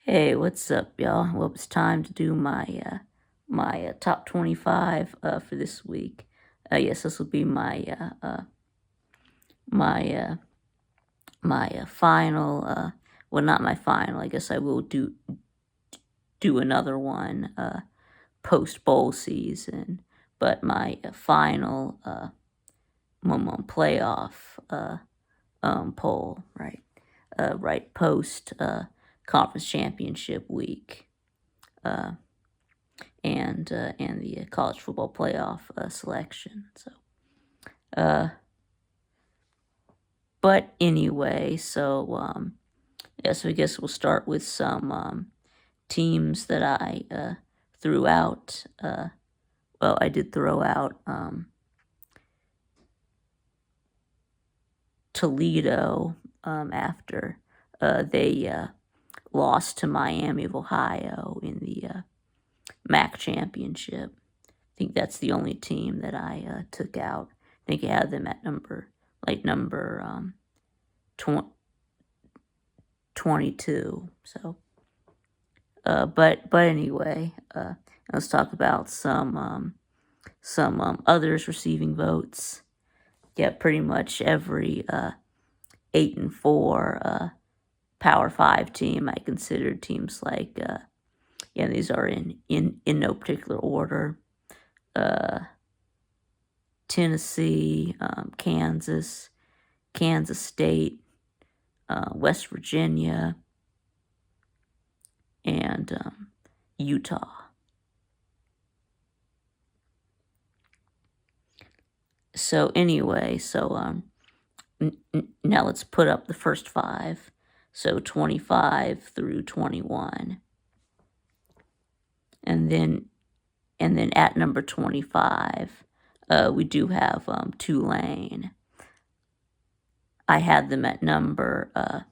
Hey, what's up, y'all? Well, it's time to do my top 25 for this week. Yes, this will be my final. Well, not my final. I guess I will do another one post bowl season, but my final playoff poll, right? Right post conference championship week. Uh, and the college football playoff selection. So, uh, but anyway, yeah, so I guess we'll start with some teams that I threw out. Well, I did throw out Toledo after they lost to Miami of Ohio in the MAC championship. I think that's the only team that I took out. I think I had them at number 22. So, but anyway, let's talk about some others receiving votes. Yeah, pretty much every 8-4 Power Five team I considered teams like yeah, these are in no particular order. Tennessee, Kansas, Kansas State, West Virginia, and Utah. So anyway, now let's put up the first five. So 25 through 21, and then at number 25, we do have Tulane. I had them at number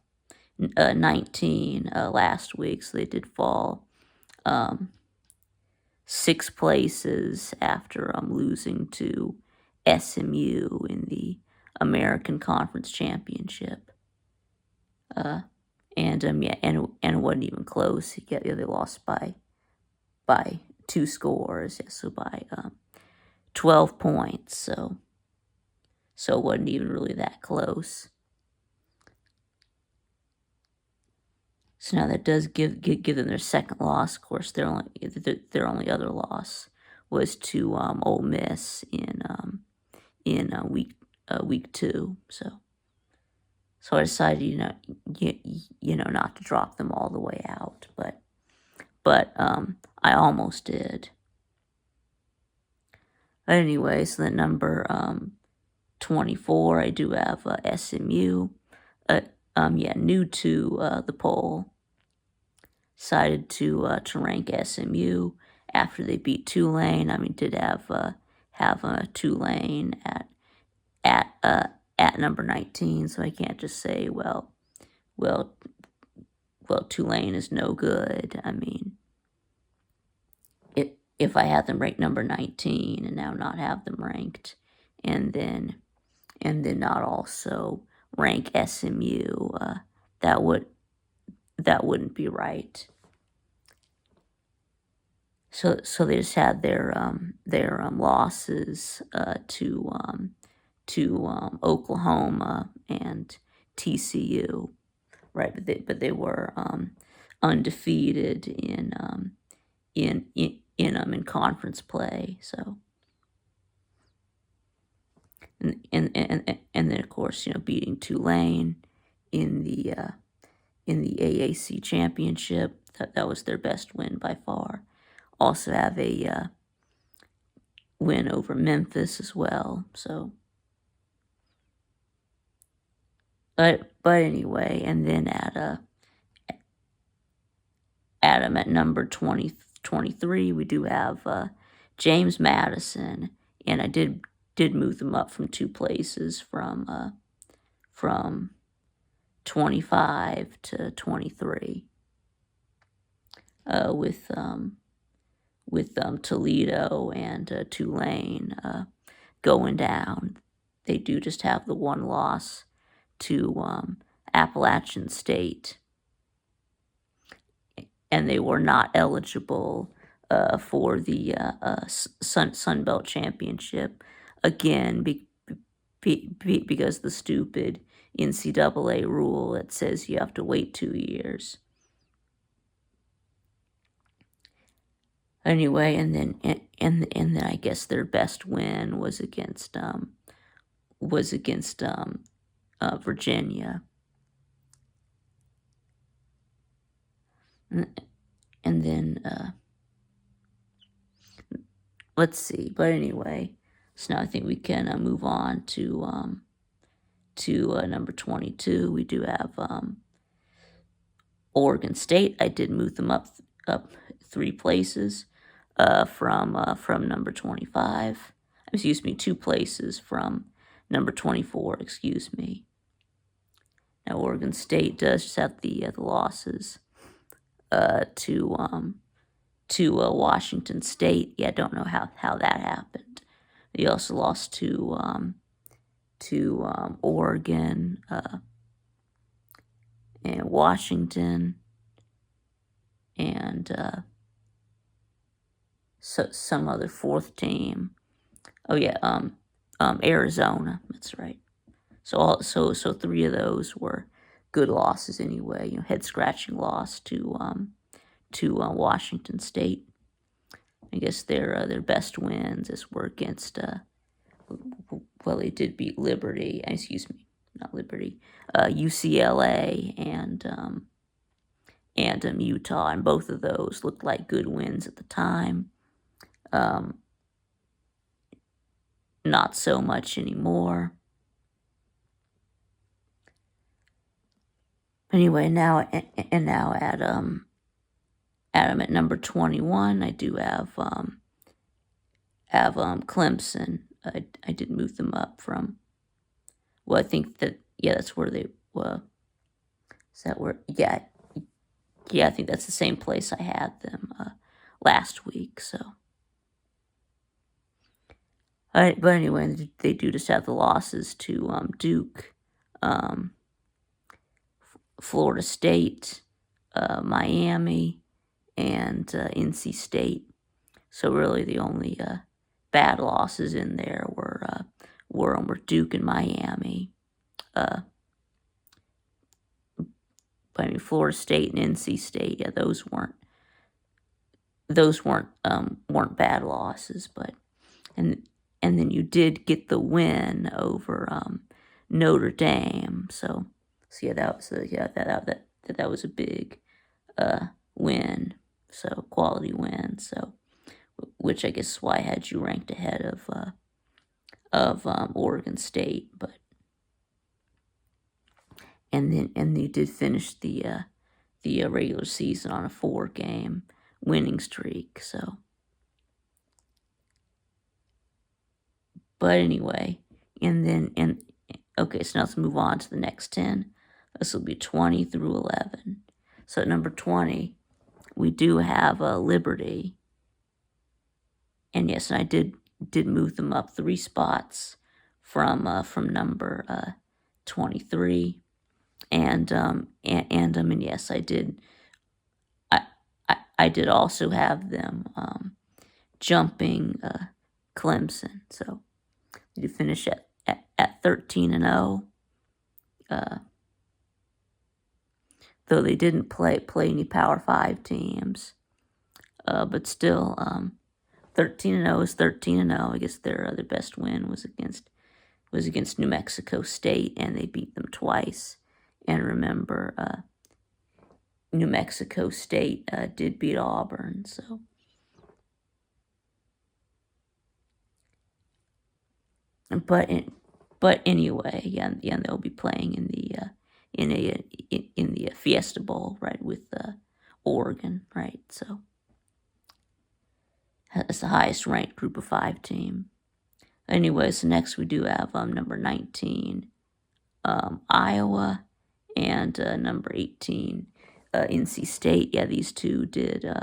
19 last week, so they did fall 6 places after losing to SMU in the American Conference Championship. And yeah, and it wasn't even close. Yeah, they lost by 2 scores. Yeah, so by 12 points. So it wasn't even really that close. So now that does give them their second loss. Of course, their only other loss was to Ole Miss in week 2. So I decided, not to drop them all the way out, but I almost did. But anyway, so the number 24, I do have SMU. New to the poll. Decided to rank SMU after they beat Tulane. I mean, did have Tulane at number 19, so I can't just say, well, Tulane is no good. I mean, if I had them ranked number 19 and now not have them ranked, and then not also rank SMU, that wouldn't be right. So they just had their losses to Oklahoma and TCU, right? But they were undefeated in conference play. So and then of course beating Tulane in the AAC championship. That was their best win by far. Also have a win over Memphis as well. So, but anyway, and then at number 23, we do have James Madison, and I did move them up from 2 places from 25 to 23. With Toledo and Tulane going down. They do just have the one loss to Appalachian State. and they were not eligible for the Sun Belt Championship again because the stupid NCAA rule that says you have to wait 2 years. Anyway, and then I guess their best win was against Virginia. And then let's see. But anyway, so now I think we can move on to number 22. We do have Oregon State. I did move them up 3 places from number 25. Excuse me, 2 places from number 24. Excuse me. Now Oregon State does just have the losses to Washington State. Yeah, I don't know how that happened. They also lost to Oregon and Washington and some other 4th team. Oh yeah, Arizona. That's right. So 3 of those were good losses anyway. Head scratching loss to Washington State. I guess their best wins were against well, they did beat Liberty. Excuse me, not Liberty. UCLA and Utah, and both of those looked like good wins at the time. Not so much anymore. Anyway, now at number 21, I do have Clemson. I did move them up from. Well, I think that's where they were. Is that where? Yeah, I think that's the same place I had them last week. So, but anyway, they do just have the losses to Duke, Florida State, Miami, and NC State. So really, the only bad losses in there were Duke and Miami. But I mean, Florida State and NC State, yeah, those weren't bad losses. But and then you did get the win over Notre Dame. So yeah, that was a big win. So quality win. So which I guess is why I had you ranked ahead of Oregon State. But and you did finish the regular season on a 4-game winning streak. So, but anyway, okay, so now let's move on to the next 10. This will be 20 through 11. So at number 20, we do have Liberty. And yes, and I did move them up 3 spots from number 23. And yes, I did. I did also have them jumping Clemson. So you finish at 13-0. Though they didn't play any Power 5 teams, but still, 13-0 is 13-0. I guess their best win was against New Mexico State, and they beat them twice. And remember, New Mexico State did beat Auburn. So, but anyway, yeah, they'll be playing in the Fiesta Bowl, right, with Oregon, right? So that's the highest ranked Group of 5 team. Anyway, so next we do have number 19, Iowa, and number 18, NC State. Yeah, these two did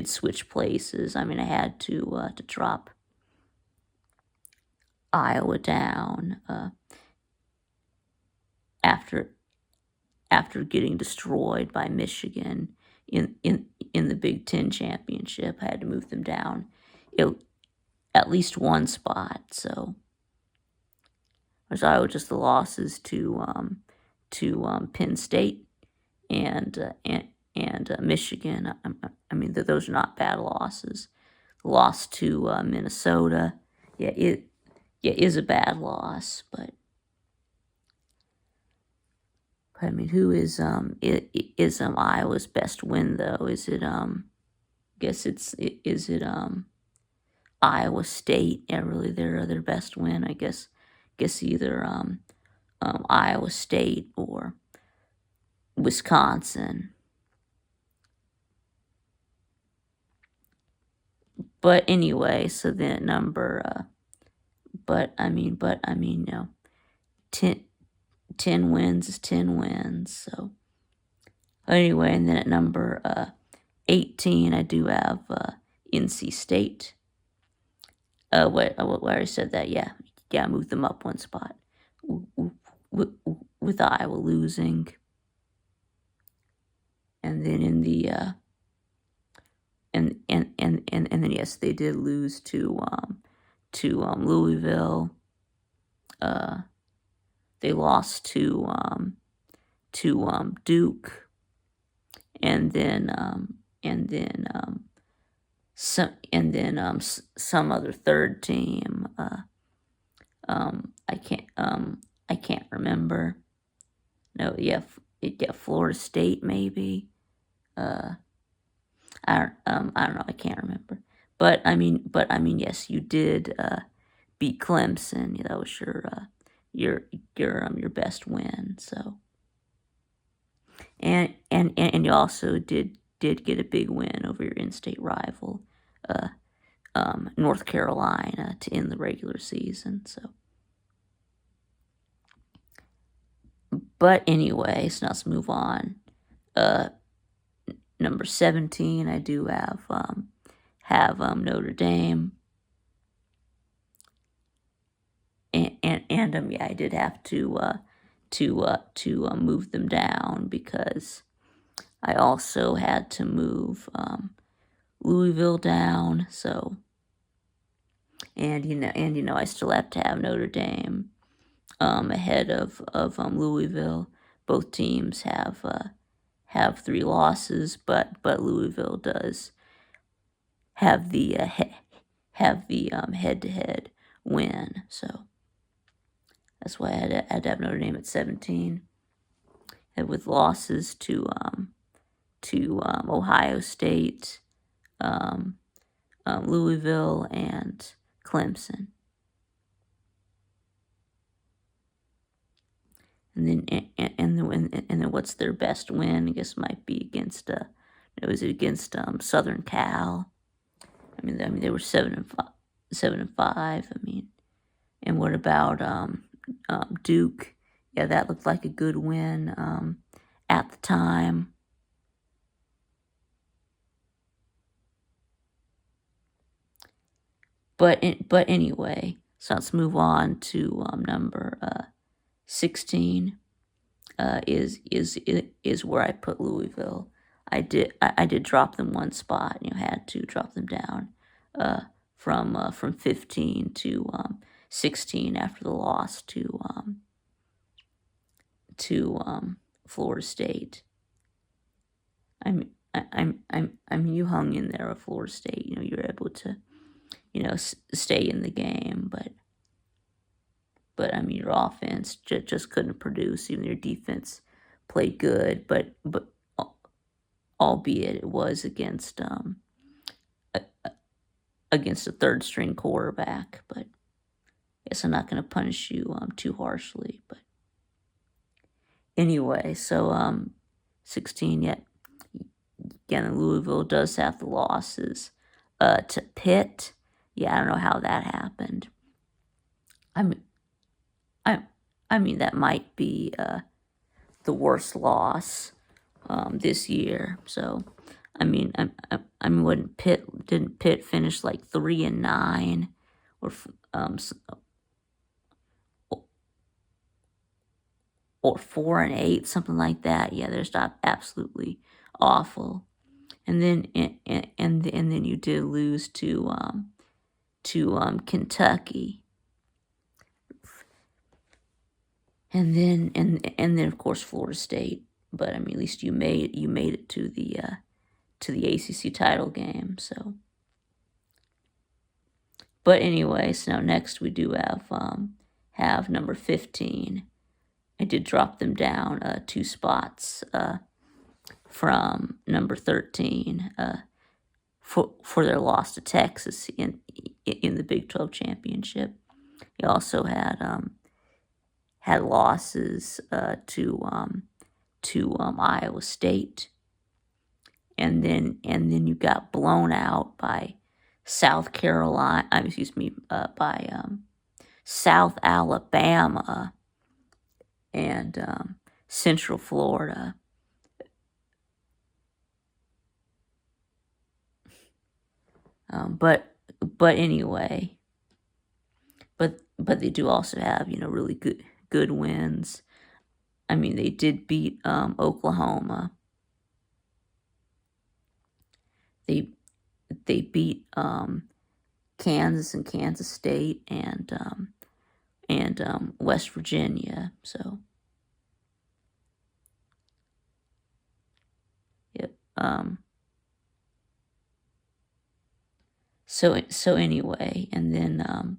switch places. I mean, I had to drop Iowa down after getting destroyed by Michigan in the Big Ten championship. I had to move them down at, at least one spot. So as I was just the losses to Penn State and Michigan. I mean, those are not bad losses. Lost to Minnesota, it is a bad loss, but I mean, who is Iowa's best win though? Is it guess is it Iowa State? Yeah, really their best win. I guess either Iowa State or Wisconsin. But anyway, so then number no, 10 wins is 10 wins. So anyway, and then at number 18, I do have NC State. Wait, I already said that. Yeah, I moved them up one spot with Iowa losing, and then in the and then yes, they did lose to Louisville. They lost to Duke, and then some other third team. I can't remember. No, yeah, Florida State maybe. I don't know. I can't remember. But I mean, yes, you did beat Clemson. Yeah, that was your best win. So, and you also did get a big win over your in-state rival, North Carolina, to end the regular season. So, but anyway, so now let's move on. Number 17, I do have Notre Dame. And yeah, I did have to move them down because I also had to move Louisville down. So, and I still have to have Notre Dame ahead of Louisville. Both teams have 3 losses, but Louisville does have the head-to-head win. So that's why I had to have Notre Dame at 17, and with losses to Ohio State, Louisville, and Clemson. And then what's their best win? I guess might be against was it against Southern Cal? I mean they were 7-5. I mean, and what about Duke? Yeah, that looked like a good win at the time. But anyway, so let's move on to number 16. Is where I put Louisville. I did drop them one spot. Had to drop them down from 15 to 16 after the loss to Florida State. I mean, you hung in there with Florida State. You were able to, stay in the game, but I mean, your offense just couldn't produce. Even your defense played good, but albeit it was against a third string quarterback. But I guess I'm not going to punish you too harshly. But anyway, so 16 yet. Again, Louisville does have the losses to Pitt. Yeah, I don't know how that happened. I mean that might be the worst loss this year. So, I mean, when didn't Pitt finish like 3-9 or 4-8, something like that? Yeah, they're not absolutely awful. and then you did lose to Kentucky, and then of course Florida State. But I mean, at least you made it to the ACC title game. So, but anyway, so now next we do have number 15. I did drop them down 2 spots from number 13 for their loss to Texas in the Big 12 championship. He also had losses to Iowa State, and then you got blown out by South Carolina. Excuse me, by South Alabama and Central Florida. But anyway, but they do also have really good wins. I mean, they did beat Oklahoma. They beat Kansas and Kansas State and West Virginia. So yep. So anyway, and then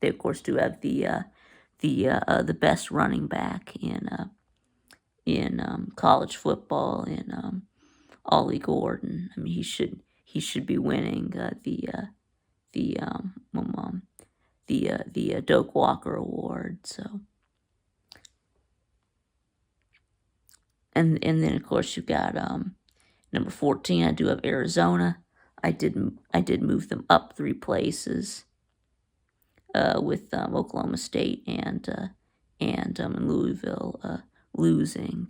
they of course do have the best running back in college football in Ollie Gordon. I mean, he should be winning the Doak Walker Award. So, and then of course you've got number 14. I do have Arizona. I did move them up 3 places with Oklahoma State and Louisville losing.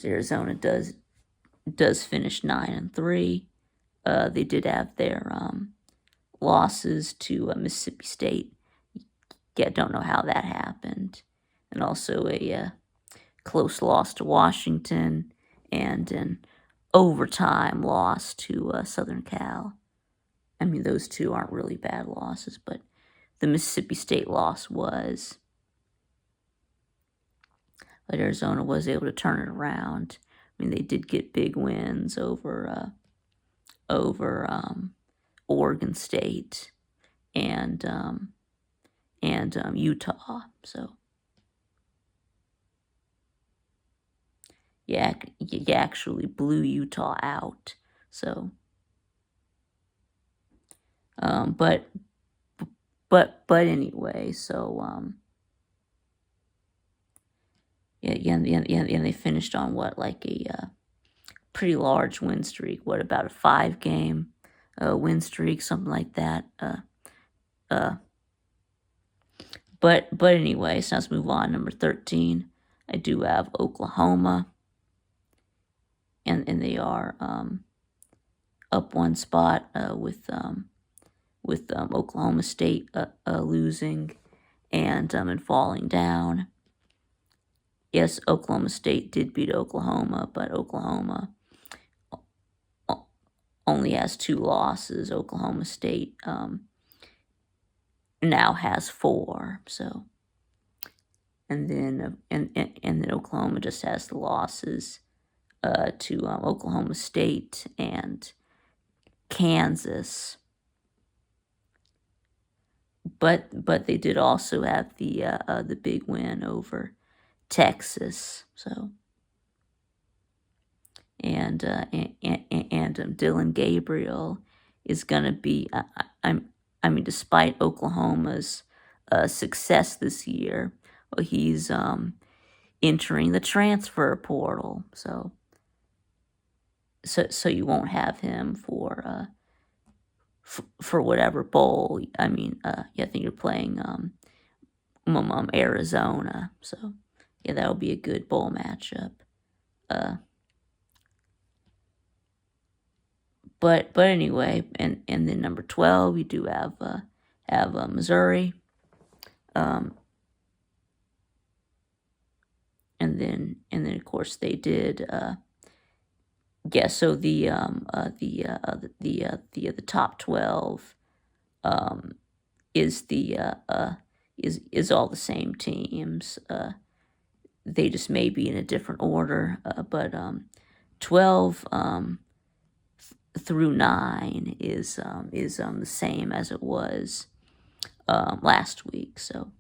Arizona does finish 9-3. They did have their losses to Mississippi State. Yeah, don't know how that happened, and also a close loss to Washington and an overtime loss to Southern Cal. I mean, those two aren't really bad losses, but the Mississippi State loss was. But Arizona was able to turn it around. I mean, they did get big wins over Oregon State and Utah. So yeah, you actually blew Utah out. So, but anyway, so yeah, and they finished on what, like a pretty large win streak. What, about a 5-game win streak, something like that. But anyway, so let's move on. Number 13, I do have Oklahoma, and they are up 1 spot with Oklahoma State losing and falling down. Yes, Oklahoma State did beat Oklahoma, but Oklahoma only has 2 losses. Oklahoma State now has 4. So, and then Oklahoma just has the losses to Oklahoma State and Kansas. But they did also have the big win over Texas. So, and Dylan Gabriel is going to be. I mean, despite Oklahoma's success this year, well, he's entering the transfer portal. So you won't have him for whatever bowl. I mean, I think you're playing Arizona. So yeah, that'll be a good bowl matchup. But anyway, and then number 12, we do have Missouri. and then of course they did. Yeah, so the top 12 um, is the is all the same teams. They just may be in a different order, but 12 through 9 is the same as it was last week. So,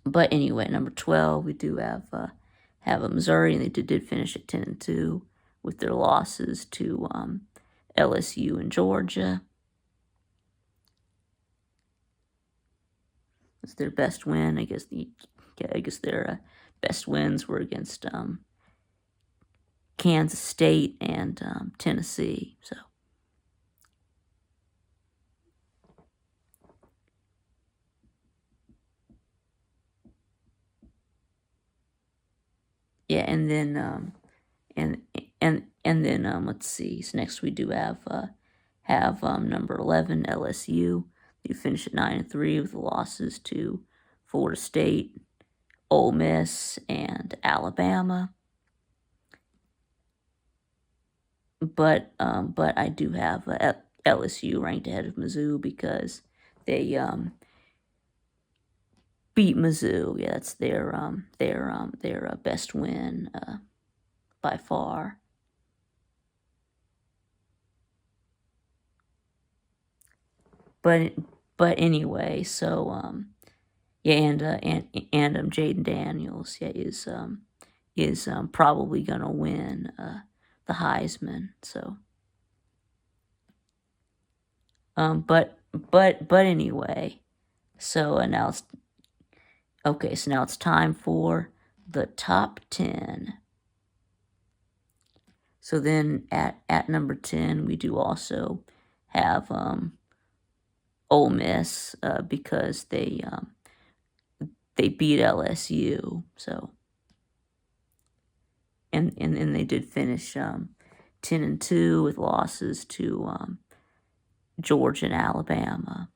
but anyway, number 12 we do have a Missouri, and they did finish at 10-2 with their losses to LSU and Georgia. It's their best win. I guess their best wins were against Kansas State and Tennessee. So yeah, and then and then let's see. So next we do have number 11 LSU. You finish at 9-3 with losses to Florida State, Ole Miss, and Alabama. But I do have LSU ranked ahead of Mizzou because they beat Mizzou. Yeah, that's their best win by far. But anyway, so yeah, and Jaden Daniels, yeah, is probably gonna win the Heisman. So but anyway, so now it's okay. So now it's time for the top 10. So then at number 10, we do also have Ole Miss because they beat LSU. So and they did finish 10-2 with losses to Georgia and Alabama.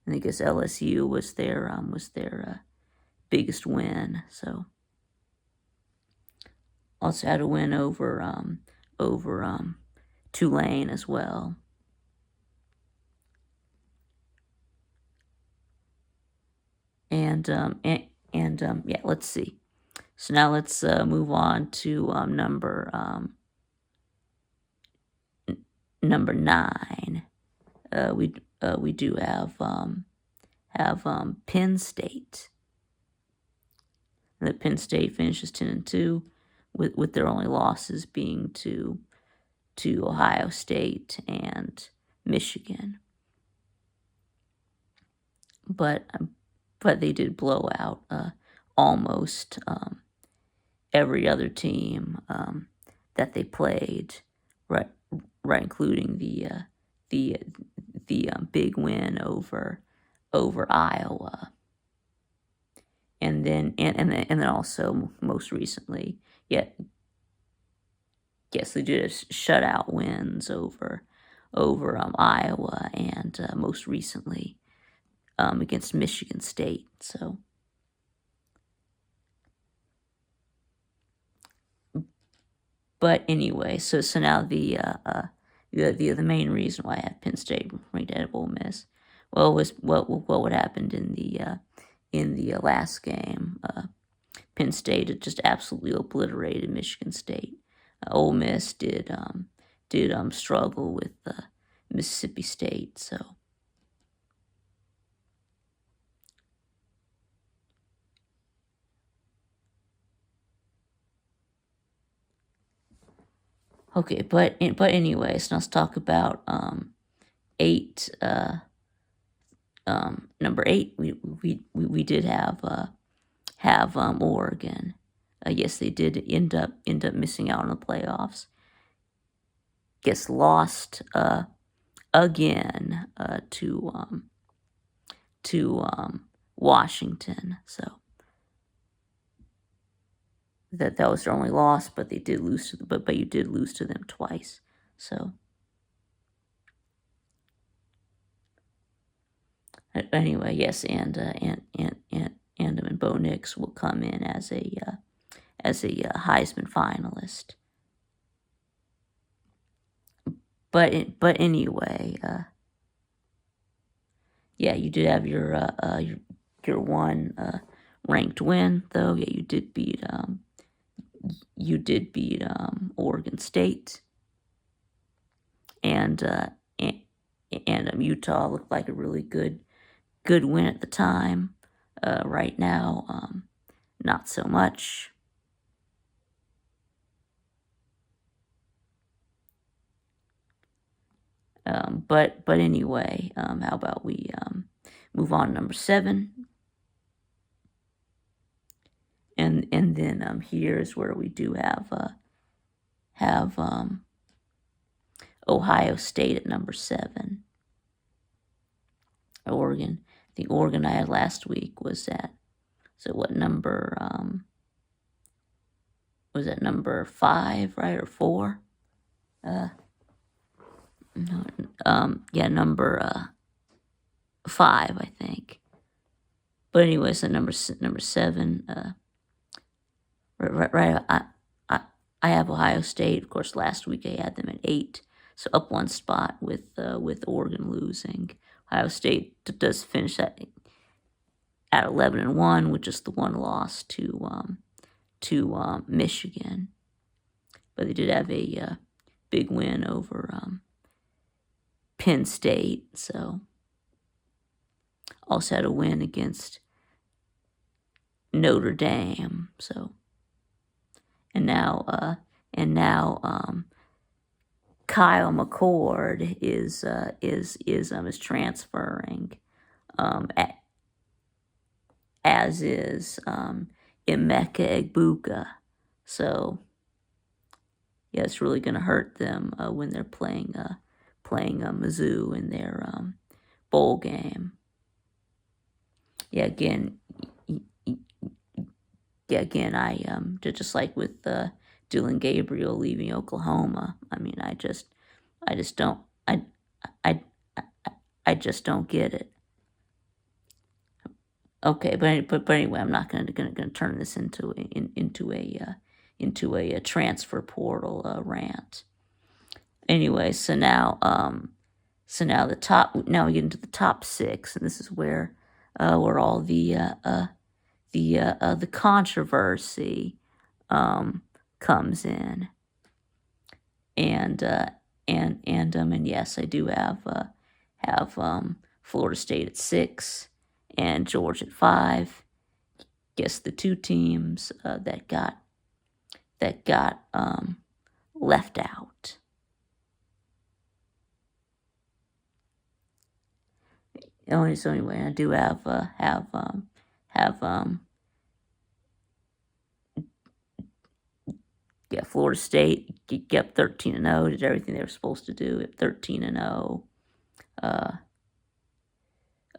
And I guess LSU was their biggest win. So also had a win over Tulane as well. And yeah, let's see. So now let's move on to number 9. We do have Penn State. And the Penn State finishes 10-2, with their only losses being to Ohio State and Michigan. But they did blow out almost every other team that they played, right, including the big win over Iowa, and then also most recently, yes, they did shutout wins over Iowa, and most recently against Michigan State. So, but anyway, so now the main reason why I have Penn State ranked ahead of Ole Miss, well, was what happened in the last game. Penn State had just absolutely obliterated Michigan State. Ole Miss did struggle with Mississippi State. So. Okay, but anyways, let's talk about 8. Number 8, we did have Oregon. Yes, they did end up missing out on the playoffs. Guess lost again to Washington. So that was their only loss, but they did lose to but you did lose to them twice. So anyway, yes, and and Bo Nix will come in as a Heisman finalist. But anyway, yeah, you did have your one ranked win though. Yeah, you did beat Oregon State, and Utah looked like a really good win at the time. Right now, not so much. But anyway, how about we move on to number 7, and then here's where we do have Ohio State at number 7. Oregon, the Oregon I had last week was at, so what number was that, number 5, right, or 4? No, yeah, number 5, I think. But anyway, so number 7, right. I have Ohio State. Of course, last week I had them at 8, so up one spot with Oregon losing. Ohio State does finish at 11-1, which is the one loss to Michigan. But they did have a big win over Penn State, so also had a win against Notre Dame. So and now Kyle McCord is transferring, as is Emeka Egbuka. So yeah, it's really going to hurt them when they're playing Mizzou in their bowl game. Yeah, again, I just like with Dillon Gabriel leaving Oklahoma. I mean, I just don't get it. Okay, but anyway, I'm not gonna turn this into a transfer portal rant. Anyway, so now the top. Now we get into the top 6, and this is where all the controversy comes in, and yes, I do have Florida State at 6 and Georgia at 5. Guess the 2 teams that got left out. So anyway, I do have Florida State kept 13-0, did everything they were supposed to do at 13-0.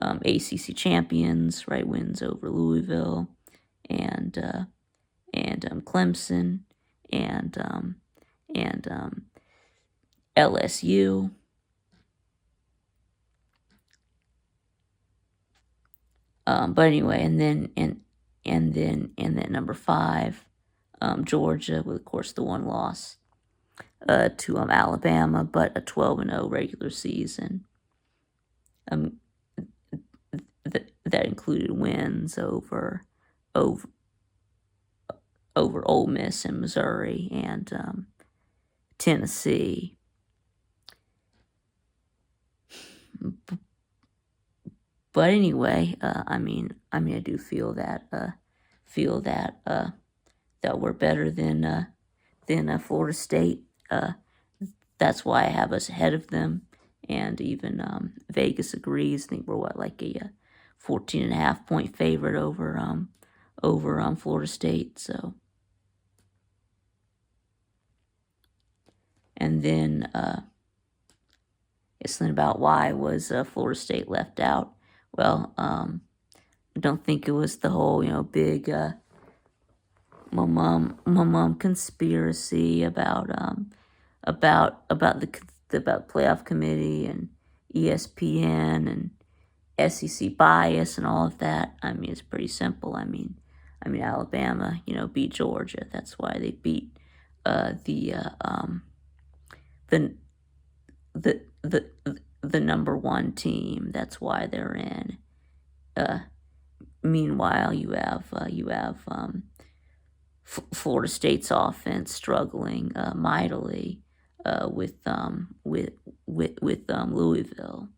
ACC champions, right, wins over Louisville and Clemson and LSU. But anyway, and then number 5, Georgia, with of course the one loss to Alabama, but a 12-0 regular season. That included wins over Ole Miss and Missouri and Tennessee. But anyway, I do feel that we're better than Florida State. That's why I have us ahead of them, and even Vegas agrees. I think we're like a 14.5 point favorite over Florida State. So, and then it's about why was Florida State left out. Well, I don't think it was the whole big my mom conspiracy about the playoff committee and ESPN SEC bias and all of that. I mean, it's pretty simple. Alabama, beat Georgia. That's why they beat the the the the number one team. That's why they're in. Meanwhile, you have Florida State's offense struggling mightily with Louisville.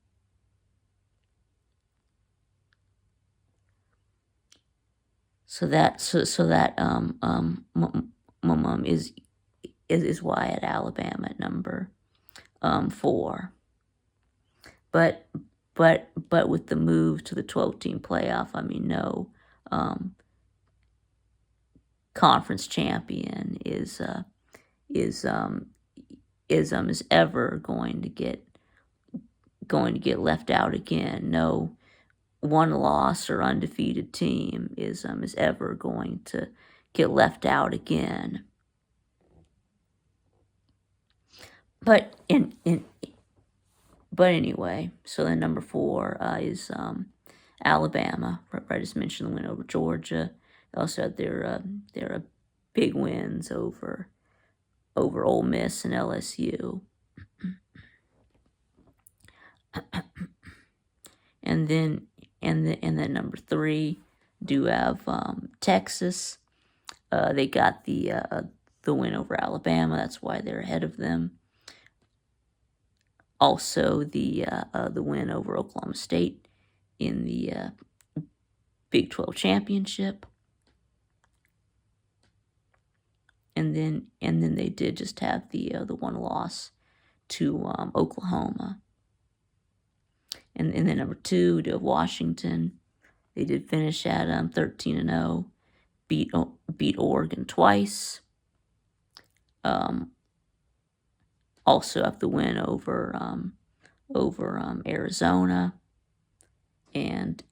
So that is why at Alabama at number 4. But with the move to the 12-team playoff, no conference champion is ever going to get left out again. No one loss or undefeated team is ever going to get left out again. But anyway, so then number 4 is Alabama. I just mentioned the win over Georgia. They also had their big wins over Ole Miss and LSU. and then number 3 do have Texas. They got the win over Alabama. That's why they're ahead of them. Also, the win over Oklahoma State in the Big 12 championship. And then they did just have the one loss to Oklahoma. And then number 2, to Washington. They did finish at 13-0, beat Oregon twice. Also have the win over Arizona, and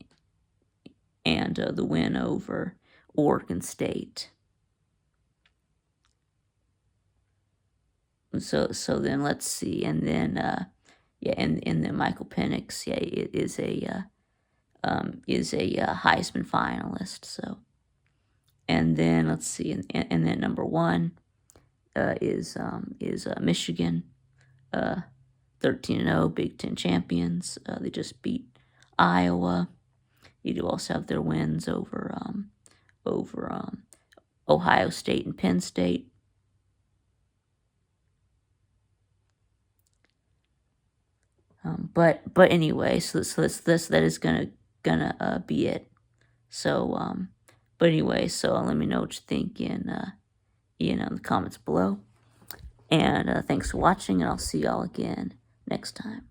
the win over Oregon State. So then let's see, and then and then Michael Penix, is a Heisman finalist. So, and then let's see, and then number 1 is Michigan, 13-0, Big Ten champions. They just beat Iowa. You do also have their wins over Ohio State and Penn State. But anyway, so that is gonna be it. So but anyway, so let me know what you think in the comments below. And thanks for watching, and I'll see y'all again next time.